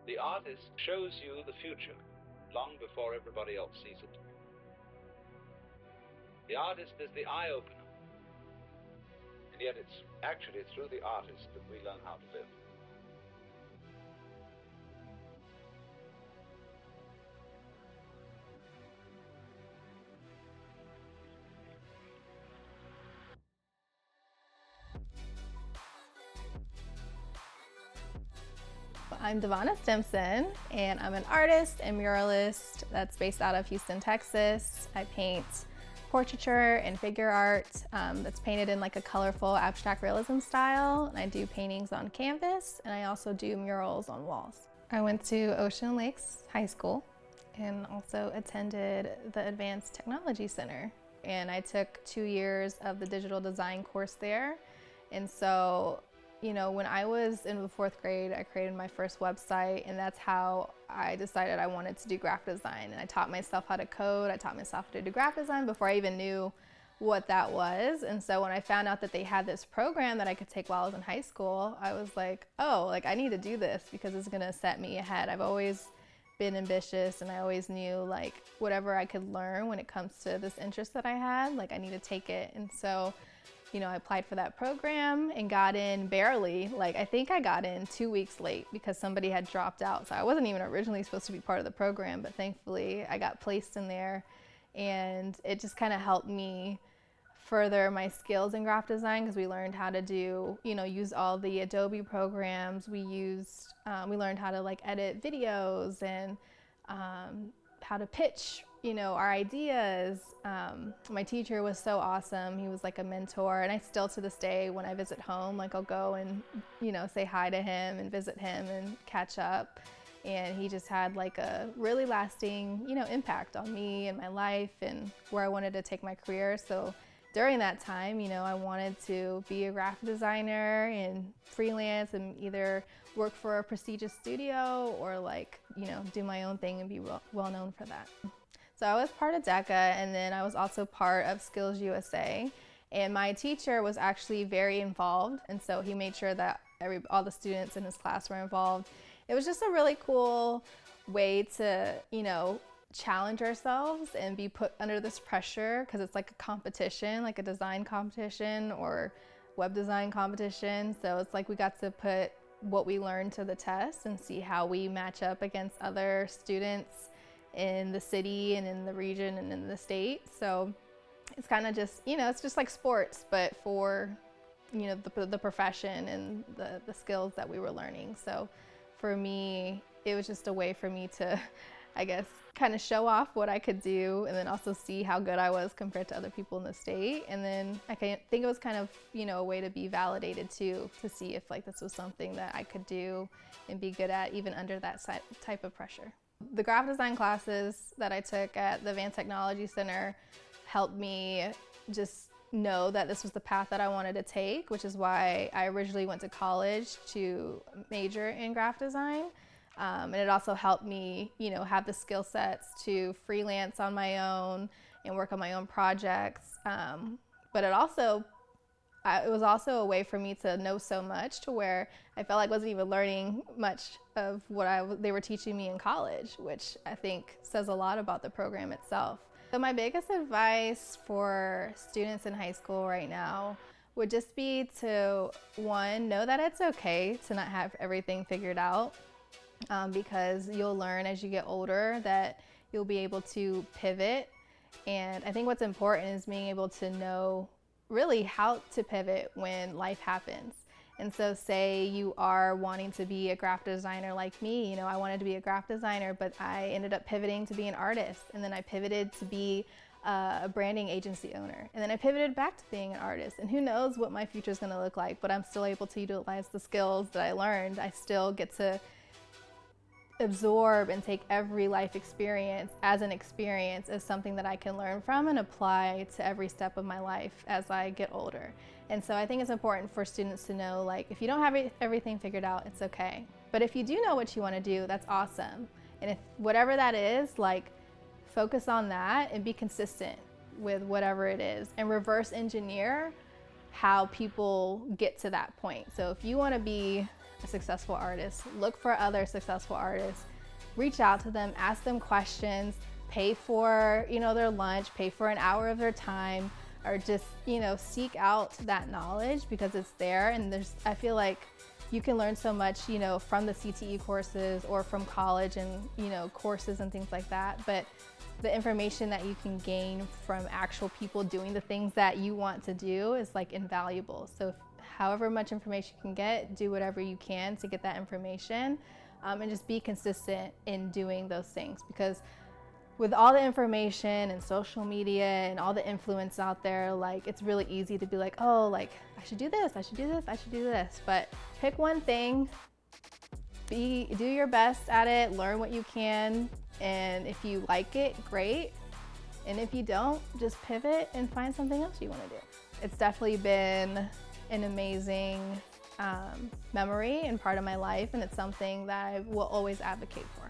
The artist shows you the future long before everybody else sees it. The artist is the eye-opener, and yet it's actually through the artist that we learn how to live. I'm Devona Stimpson, and I'm an artist and muralist that's based out of Houston, Texas. I paint portraiture and figure art that's painted in like a colorful abstract realism style. And I do paintings on canvas, and I also do murals on walls. I went to Ocean Lakes High School and also attended the Advanced Technology Center. And I took 2 years of the digital design course there. And so, you know, when I was in the 4th grade, I created my first website, and that's how I decided I wanted to do graphic design. And I taught myself how to code, I taught myself how to do graphic design before I even knew what that was. And so when I found out that they had this program that I could take while I was in high school, I was like, oh, like I need to do this because it's gonna set me ahead. I've always been ambitious, and I always knew like whatever I could learn when it comes to this interest that I had, like I need to take it. And so, you know, I applied for that program and got in barely. Like I think I got in 2 weeks late because somebody had dropped out. So I wasn't even originally supposed to be part of the program, but thankfully I got placed in there, and it just kind of helped me further my skills in graphic design because we learned how to do, you know, use all the Adobe programs. We learned how to like edit videos and how to pitch, you know, our ideas. My teacher was so awesome. He was like a mentor, and I still to this day when I visit home, like I'll go and, you know, say hi to him and visit him and catch up. And he just had like a really lasting, you know, impact on me and my life and where I wanted to take my career. So during that time, you know, I wanted to be a graphic designer and freelance and either work for a prestigious studio or like, you know, do my own thing and be well known for that. So I was part of DECA, and then I was also part of Skills USA. And my teacher was actually very involved, and so he made sure that all the students in his class were involved. It was just a really cool way to, you know, challenge ourselves and be put under this pressure because it's like a competition, like a design competition or web design competition. So it's like we got to put what we learned to the test and see how we match up against other students in the city and in the region and in the state. So it's kind of just, you know, it's just like sports, but for, you know, the profession and the skills that we were learning. So for me, it was just a way for me to, I guess, kind of show off what I could do and then also see how good I was compared to other people in the state. And then I think it was kind of, you know, a way to be validated too, to see if like this was something that I could do and be good at even under that type of pressure. The graphic design classes that I took at the Advanced Technology Center helped me just know that this was the path that I wanted to take, which is why I originally went to college to major in graphic design. And it also helped me, you know, have the skill sets to freelance on my own and work on my own projects. But it was also a way for me to know so much to where I felt like I wasn't even learning much of what they were teaching me in college, which I think says a lot about the program itself. So my biggest advice for students in high school right now would just be to, one, know that it's okay to not have everything figured out. Because you'll learn as you get older that you'll be able to pivot. And I think what's important is being able to know really how to pivot when life happens. And so say you are wanting to be a graphic designer like me, you know, I wanted to be a graphic designer, but I ended up pivoting to be an artist. And then I pivoted to be a branding agency owner. And then I pivoted back to being an artist. And who knows what my future is going to look like, but I'm still able to utilize the skills that I learned. I still get to absorb and take every life experience as something that I can learn from and apply to every step of my life as I get older. And so I think it's important for students to know, like, if you don't have everything figured out, it's okay. But if you do know what you want to do, that's awesome. And if whatever that is, like, focus on that and be consistent with whatever it is and reverse engineer how people get to that point. So if you want to be a successful artist. Look for other successful artists. Reach out to them, ask them questions, pay for, their lunch, pay for an hour of their time, or just, seek out that knowledge because it's there. And I feel like you can learn so much, from the CTE courses or from college and, courses and things like that. But the information that you can gain from actual people doing the things that you want to do is like invaluable. So however much information you can get, do whatever you can to get that information, and just be consistent in doing those things, because with all the information and social media and all the influence out there, like it's really easy to be like, oh, like I should do this, I should do this, I should do this. But pick one thing, do your best at it, learn what you can, and if you like it, great. And if you don't, just pivot and find something else you want to do. It's definitely been an amazing memory and part of my life, and it's something that I will always advocate for.